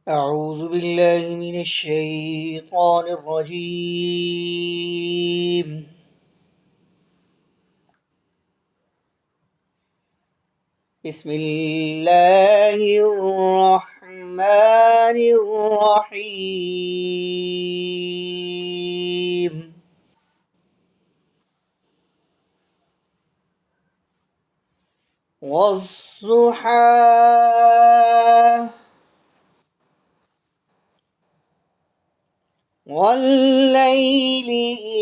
أعوذ بالله من الشيطان الرجيم. بسم الله الرحمن الرحيم. والضحى والليل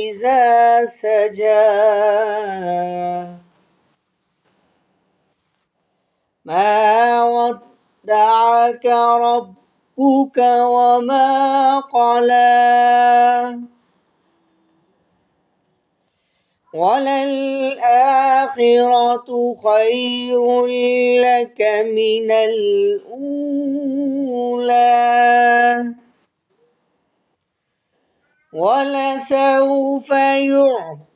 إذا سجى ما ودعك ربك وما قلى وللآخرة خير لك من الأولى ولسوف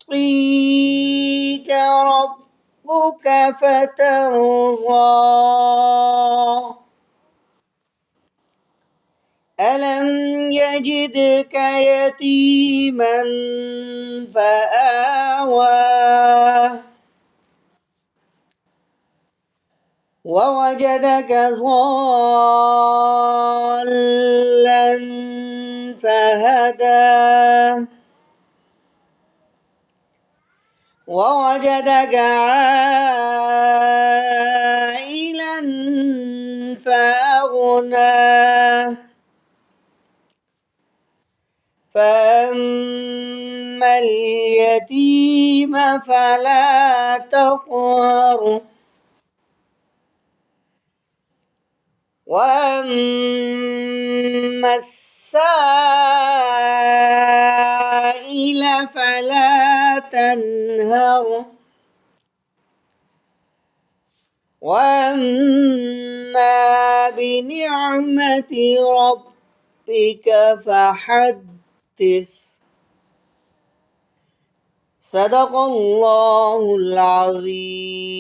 يعطيك ربك فترضى ألم يجدك يتيما فآوى ووجدك ضالا فهدى ووجدك عائلا فأغنى فأما اليتيم فلا تقهر وأما السائل فلا تنهر وأما بنعمة ربك فحدث صدق الله العظيم.